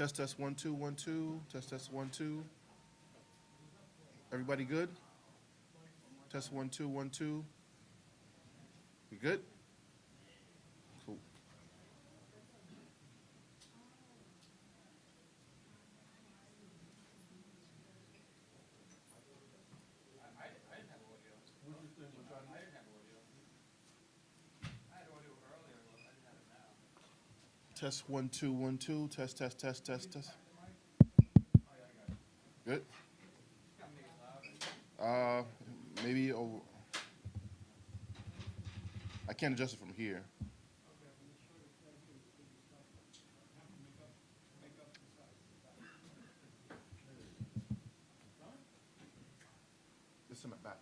Test 1 2 1 2. Test 1 2. Everybody good? Test 1 2 1 2. We good? Cool. Test 1 2 1 2. Test. Good. Uh, maybe over. I can't adjust it from here. This is my back.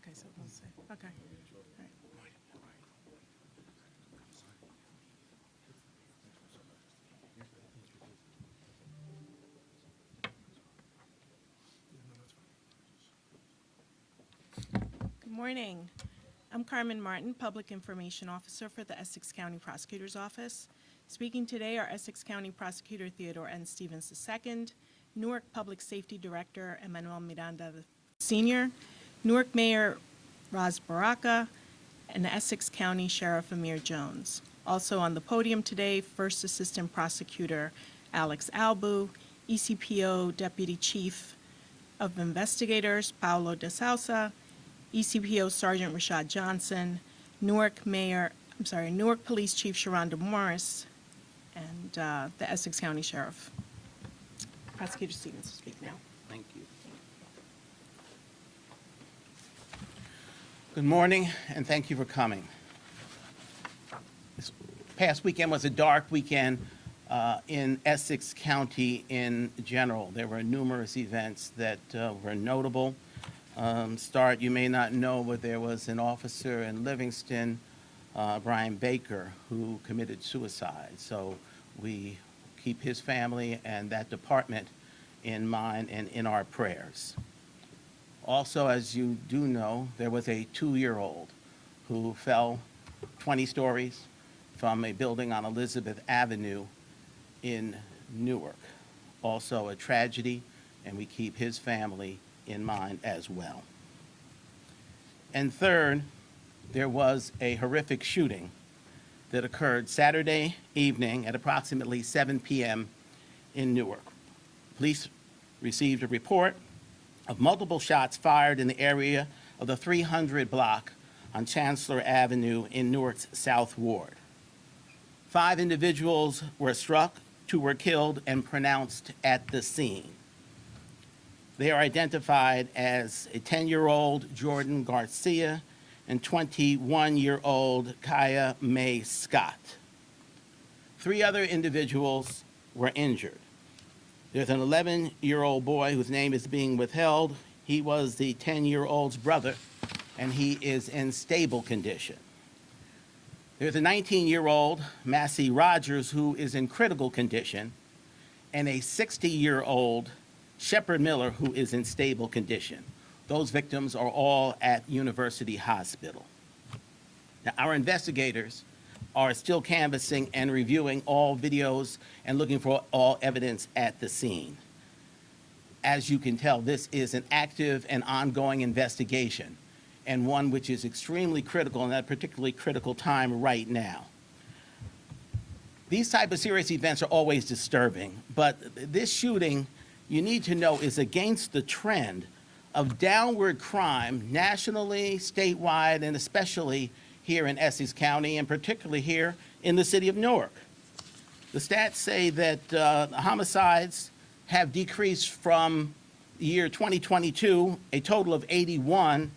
Okay, so we'll see. Okay. All right. Good morning. I'm Carmen Martin, Public Information Officer for the Essex County Prosecutor's Office. Speaking today are Essex County Prosecutor Theodore N. Stevens II, Newark Public Safety Director Emmanuel Miranda Sr., Newark Mayor Raz Baraka, and Essex County Sheriff Amir Jones. Also on the podium today, First Assistant Prosecutor Alex Albu, ECPO Deputy Chief of Investigators Paulo De Sousa, ECPO Sergeant Rashad Johnson, Newark Police Chief Sharonda Morris, and the Essex County Sheriff. Prosecutor Stevens will speak now. Thank you. Good morning, and thank you for coming. This past weekend was a dark weekend in Essex County in general. There were numerous events that were notable. You may not know, but there was an officer in Livingston, Brian Baker, who committed suicide. So we keep his family and that department in mind and in our prayers. Also, as you do know, there was a 2-year-old who fell 20 stories from a building on Elizabeth Avenue in Newark. Also a tragedy, and we keep his family in mind as well. And third, there was a horrific shooting that occurred Saturday evening at approximately 7 p.m. in Newark. Police received a report of multiple shots fired in the area of the 300 block on Chancellor Avenue in Newark's South Ward. 5 individuals were struck, 2 were killed and pronounced at the scene. They are identified as a 10-year-old Jordan Garcia and 21-year-old Kaya May Scott. 3 other individuals were injured. There's an 11-year-old boy whose name is being withheld. He was the 10-year-old's brother, and he is in stable condition. There's a 19-year-old, Massey Rogers, who is in critical condition, and a 60-year-old, Shepard Miller, who is in stable condition. Those victims are all at University Hospital. Now, our investigators are still canvassing and reviewing all videos and looking for all evidence at the scene. As you can tell, this is an active and ongoing investigation, and one which is extremely critical in that particularly critical time right now. These type of serious events are always disturbing, but this shooting, you need to know, is against the trend of downward crime nationally, statewide, and especially here in Essex County, and particularly here in the city of Newark. The stats say that homicides have decreased from the year 2022, a total of 81,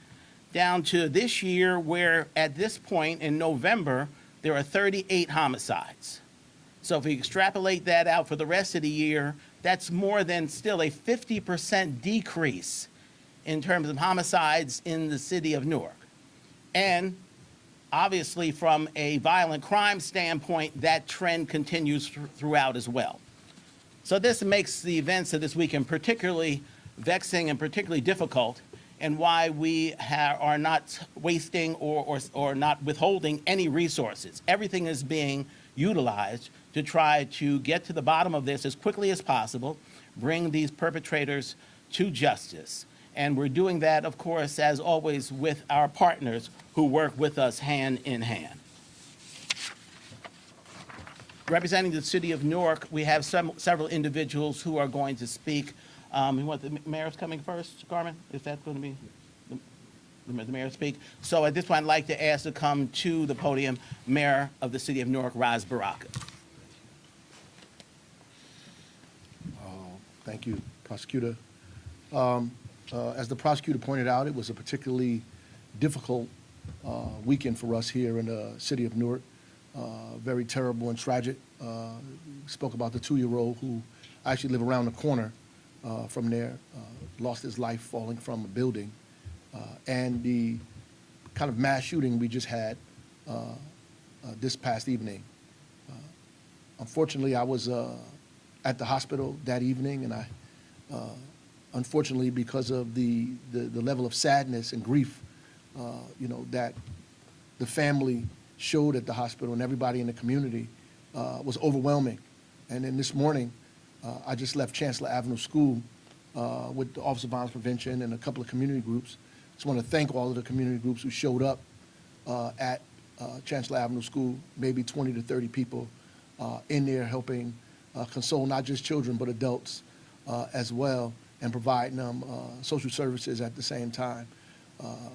down to this year where at this point in November, there are 38 homicides. So if we extrapolate that out for the rest of the year, that's more than still a 50% decrease in terms of homicides in the city of Newark. And obviously, from a violent crime standpoint, that trend continues throughout as well. So this makes the events of this weekend particularly vexing and particularly difficult, and why we are not wasting or not withholding any resources. Everything is being utilized to try to get to the bottom of this as quickly as possible, bring these perpetrators to justice. And we're doing that, of course, as always, with our partners who work with us hand in hand. Representing the city of Newark, we have several individuals who are going to speak. You want the mayor's coming first, Carmen? Is that going to be the mayor speak? So at this point, I'd like to ask to come to the podium, Mayor of the city of Newark, Raz Baraka. Thank you, Prosecutor. As the prosecutor pointed out, it was a particularly difficult weekend for us here in the city of Newark. Very terrible and tragic. Spoke about the 2-year-old who actually lived around the corner from there, lost his life falling from a building, and the kind of mass shooting we just had this past evening. Unfortunately, I was at the hospital that evening, and I unfortunately, because of the level of sadness and grief, that the family showed at the hospital and everybody in the community was overwhelming. And then this morning, I just left Chancellor Avenue School with the Office of Violence Prevention and a couple of community groups. Just want to thank all of the community groups who showed up at Chancellor Avenue School, maybe 20 to 30 people in there helping console not just children but adults as well, and providing them social services at the same time.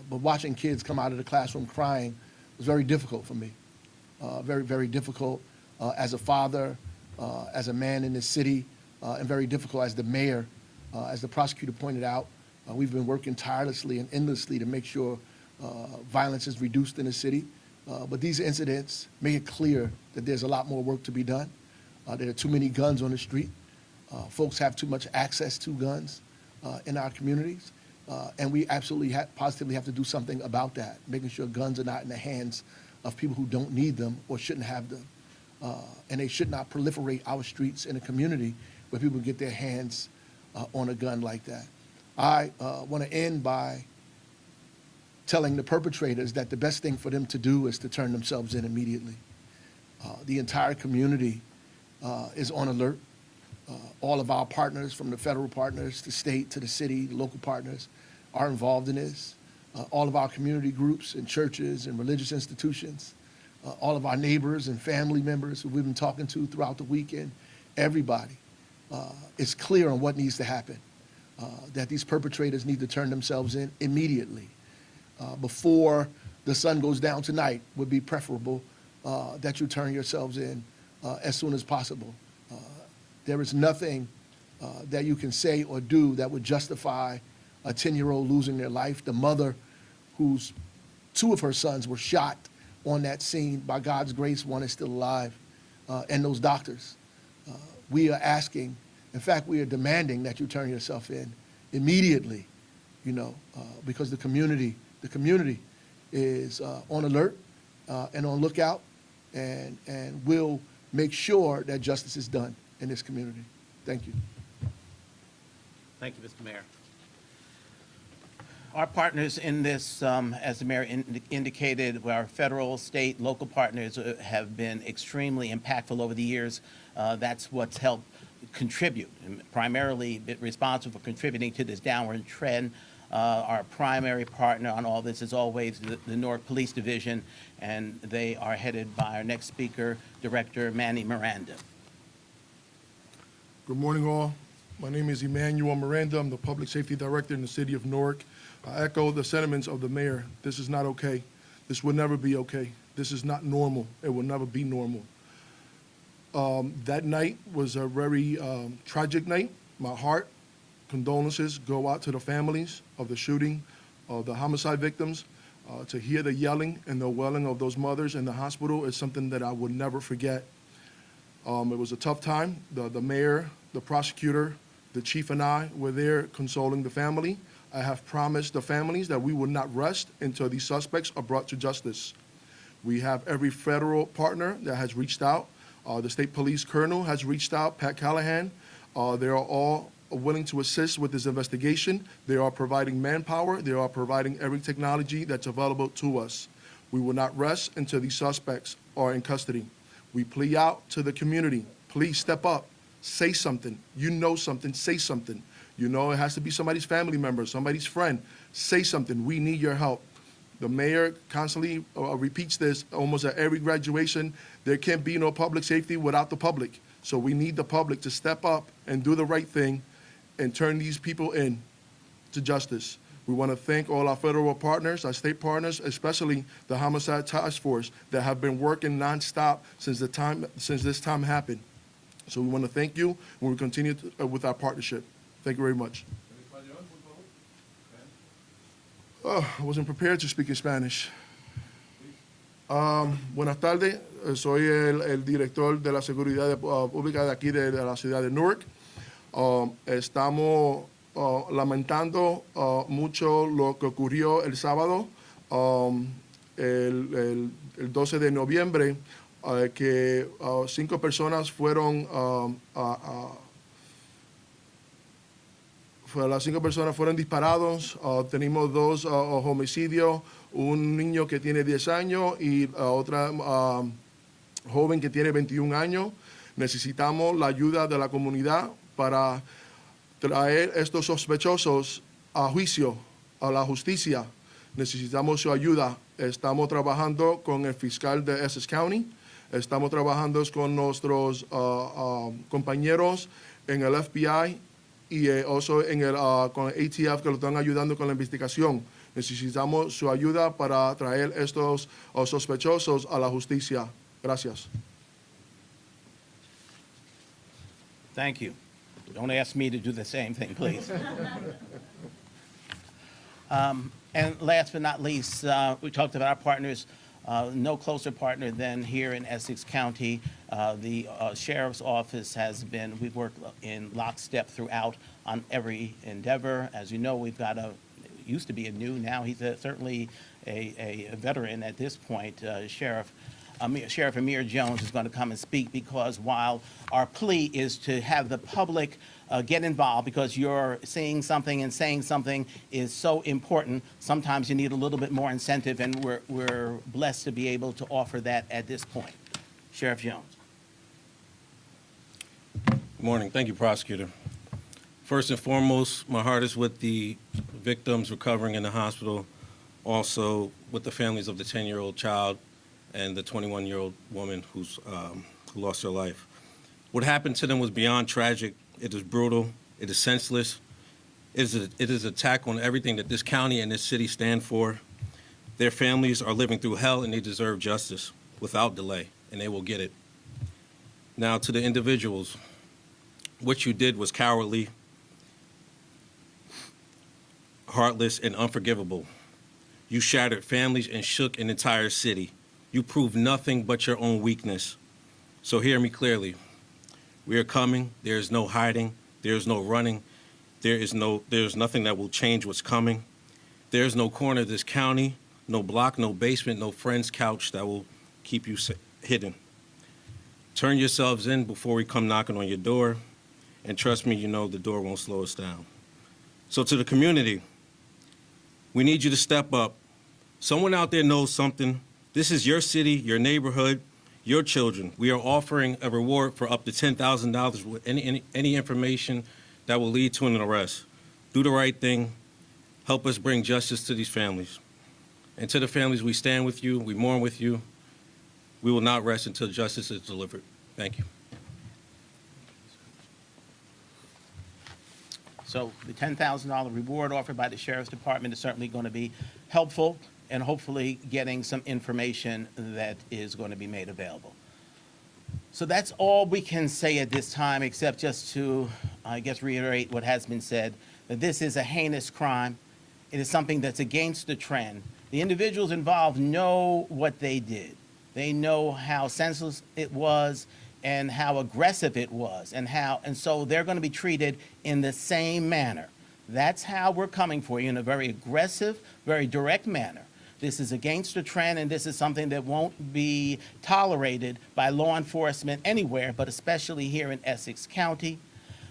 But watching kids come out of the classroom crying was very difficult for me. Very, very difficult as a father, as a man in this city, and very difficult as the mayor. As the prosecutor pointed out, we've been working tirelessly and endlessly to make sure violence is reduced in the city. But these incidents make it clear that there's a lot more work to be done. There are too many guns on the street. Folks have too much access to guns in our communities. And we absolutely positively have to do something about that, making sure guns are not in the hands of people who don't need them or shouldn't have them. And they should not proliferate our streets in a community where people get their hands on a gun like that. I want to end by telling the perpetrators that the best thing for them to do is to turn themselves in immediately. The entire community is on alert. All of our partners, from the federal partners to state to the city, local partners, are involved in this. All of our community groups and churches and religious institutions, all of our neighbors and family members who we've been talking to throughout the weekend, everybody is clear on what needs to happen, that these perpetrators need to turn themselves in immediately. Before the sun goes down tonight would be preferable that you turn yourselves in as soon as possible. There is nothing that you can say or do that would justify a 10-year-old losing their life. The mother whose two of her sons were shot on that scene, by God's grace, one is still alive, and those doctors. We are asking, in fact, we are demanding that you turn yourself in immediately, because the community is on alert and on lookout, and will make sure that justice is done in this community. Thank you. Thank you, Mr. Mayor. Our partners in this, as the mayor indicated, our federal, state, local partners have been extremely impactful over the years. That's what's helped contribute, and primarily responsible for contributing to this downward trend. Our primary partner on all this is always the Newark Police Division, and they are headed by our next speaker, Director Manny Miranda. Good morning, all. My name is Emmanuel Miranda. I'm the Public Safety Director in the City of Newark. I echo the sentiments of the mayor. This is not okay. This will never be okay. This is not normal. It will never be normal. That night was a very tragic night. My heart, condolences go out to the families of the shooting, of the homicide victims. To hear the yelling and the wailing of those mothers in the hospital is something that I would never forget. It was a tough time. The mayor, the prosecutor, the chief and I were there consoling the family. I have promised the families that we will not rest until these suspects are brought to justice. We have every federal partner that has reached out. The state police colonel has reached out, Pat Callahan. They are all willing to assist with this investigation. They are providing manpower. They are providing every technology that's available to us. We will not rest until these suspects are in custody. We plea out to the community. Please step up. Say something. You know something. Say something. You know it has to be somebody's family member, somebody's friend. Say something. We need your help. The mayor constantly repeats this almost at every graduation. There can't be no public safety without the public. So we need the public to step up and do the right thing and turn these people in to justice. We want to thank all our federal partners, our state partners, especially the Homicide Task Force that have been working nonstop since this time happened. So we want to thank you, and we continue with our partnership. Thank you very much. Oh, I wasn't prepared to speak in Spanish. Buenas tardes, soy el director de la seguridad pública de aquí de la ciudad de Newark. Estamos lamentando mucho lo que ocurrió el sábado, el 12 de noviembre, que 5 personas fueron Las 5 personas fueron disparados. Tenemos 2 homicidios, un niño que tiene 10 años y otra joven que tiene 21 años. Necesitamos la ayuda de la comunidad para traer estos sospechosos a juicio, a la justicia. Necesitamos su ayuda. Estamos trabajando con el fiscal de Essex County. Estamos trabajando con nuestros compañeros en el FBI y also con el ATF, que lo están ayudando con la investigación. Necesitamos su ayuda para traer estos sospechosos a la justicia. Gracias. Thank you. Don't ask me to do the same thing, please. And last but not least, we talked about our partners. No closer partner than here in Essex County. The Sheriff's Office we've worked in lockstep throughout on every endeavor. As you know, we've got used to be a new, now he's certainly a veteran at this point, Sheriff Amir Jones is going to come and speak, because while our plea is to have the public get involved, because you're seeing something and saying something is so important, sometimes you need a little bit more incentive, and we're blessed to be able to offer that at this point. Sheriff Jones. Good morning. Thank you, Prosecutor. First and foremost, my heart is with the victims recovering in the hospital, also with the families of the 10-year-old child and the 21-year-old woman who lost her life. What happened to them was beyond tragic. It is brutal. It is senseless. It is an attack on everything that this county and this city stand for. Their families are living through hell, and they deserve justice without delay, and they will get it. Now, to the individuals, what you did was cowardly, heartless, and unforgivable. You shattered families and shook an entire city. You proved nothing but your own weakness. So hear me clearly. We are coming. There is no hiding. There is no running. There is nothing that will change what's coming. There is no corner of this county, no block, no basement, no friend's couch that will keep you hidden. Turn yourselves in before we come knocking on your door, and trust me, you know the door won't slow us down. So to the community, we need you to step up. Someone out there knows something. This is your city, your neighborhood, your children. We are offering a reward for up to $10,000 with any information that will lead to an arrest. Do the right thing. Help us bring justice to these families. And to the families, we stand with you. We mourn with you. We will not rest until justice is delivered. Thank you. So the $10,000 reward offered by the Sheriff's Department is certainly going to be helpful, and hopefully getting some information that is going to be made available. So that's all we can say at this time, except just to, I guess, reiterate what has been said, that this is a heinous crime. It is something that's against the trend. The individuals involved know what they did. They know how senseless it was and how aggressive it was, and so they're going to be treated in the same manner. That's how we're coming for you, in a very aggressive, very direct manner. This is against the trend, and this is something that won't be tolerated by law enforcement anywhere, but especially here in Essex County.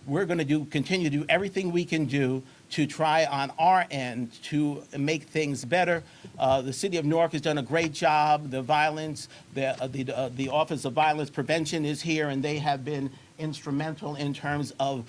We're going to continue to do everything we can do to try on our end to make things better. The City of Newark has done a great job. The Office of Violence Prevention is here, and they have been instrumental in terms of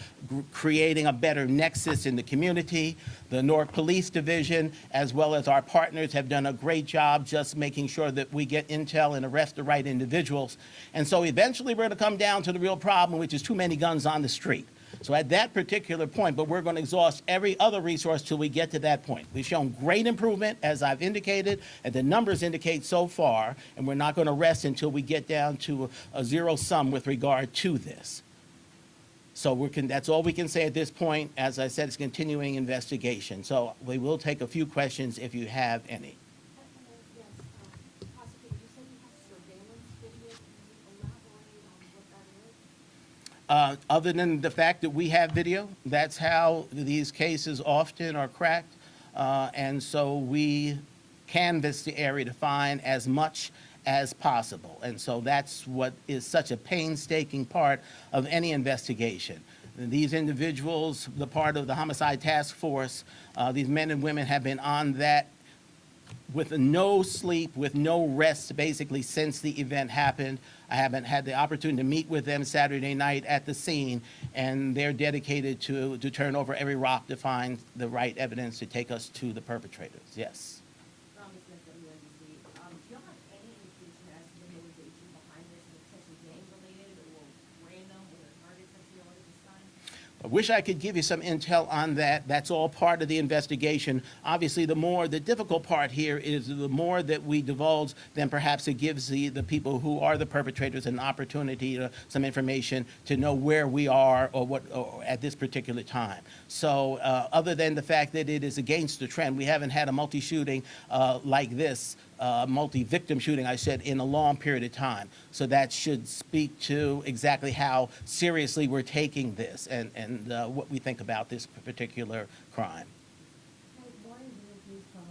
creating a better nexus in the community. The Newark Police Division, as well as our partners, have done a great job just making sure that we get intel and arrest the right individuals. And so eventually we're going to come down to the real problem, which is too many guns on the street. So at that particular point, but we're going to exhaust every other resource till we get to that point. We've shown great improvement, as I've indicated, and the numbers indicate so far, and we're not going to rest until we get down to a zero sum with regard to this. So that's all we can say at this point. As I said, it's continuing investigation. So we will take a few questions if you have any. Yes, Prosecutor, you said you have surveillance video. Can you elaborate on what that is? Other than the fact that we have video, that's how these cases often are cracked. And so we canvass the area to find as much as possible. And so that's what is such a painstaking part of any investigation. These individuals, the part of the homicide task force, these men and women have been on that with no sleep, with no rest, basically, since the event happened. I haven't had the opportunity to meet with them Saturday night at the scene, and they're dedicated to turn over every rock to find the right evidence to take us to the perpetrators. Yes. Ms. Smith, WNBC. Do you have any indication as to the motivation behind this? Is it potentially gang-related or random or targets that you know at this time? I wish I could give you some intel on that. That's all part of the investigation. Obviously, the difficult part here is the more that we divulge, then perhaps it gives the people who are the perpetrators an opportunity to some information to know where we are or at this particular time. So other than the fact that it is against the trend, we haven't had a multi-shooting like this, multi-victim shooting, I said, in a long period of time. So that should speak to exactly how seriously we're taking this and what we think about this particular crime. Hey, Warren, News 12.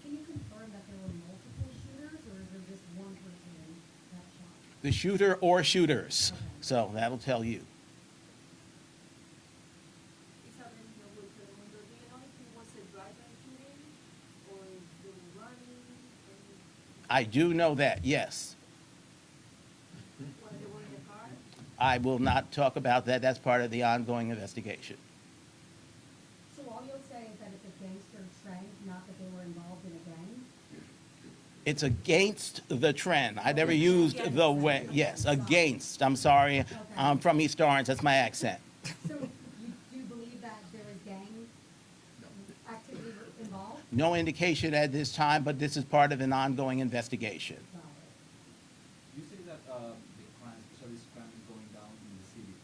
Can you confirm that there were multiple shooters, or is there just one person that shot? The shooter or shooters. Okay. So that'll tell you. Is that anything with the window? Do you know if it was a drive-by shooting, or they were running, I do know that, yes. or they were in the car? I will not talk about that. That's part of the ongoing investigation. So all you'll say is that it's a gangster trend, not that they were involved in a gang? It's against the trend. I never used the way, yes, against. I'm sorry. I'm from East Orange. That's my accent. So you believe that there is gang activity involved? No indication at this time, but this is part of an ongoing investigation. Got it. You say that the crime, especially this crime, is going down in the city.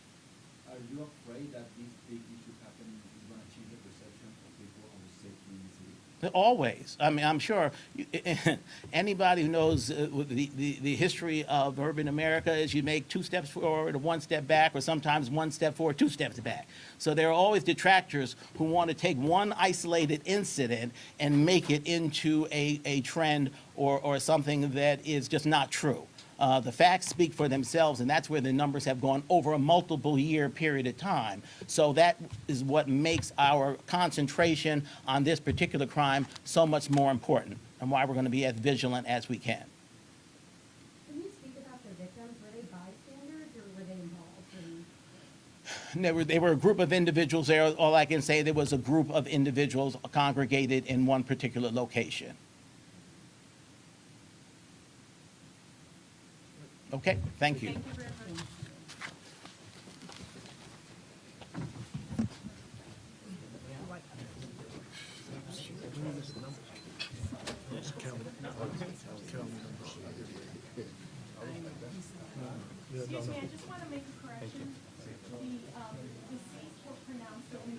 Are you afraid that these big issues happen is going to change the perception of people of safety in the city? Always. I mean, I'm sure anybody who knows the history of urban America is you make 2 steps forward or 1 step back, or sometimes 1 step forward, 2 steps back. So there are always detractors who want to take one isolated incident and make it into a trend or something that is just not true. The facts speak for themselves, and that's where the numbers have gone over a multiple-year period of time. So that is what makes our concentration on this particular crime so much more important, and why we're going to be as vigilant as we can. Can you speak about the victims? Were they bystanders or were they involved in? They were a group of individuals there. All I can say, there was a group of individuals congregated in one particular location. Okay, thank you. Thank you very much. Excuse me, I just want to make a correction. The deceased were pronounced only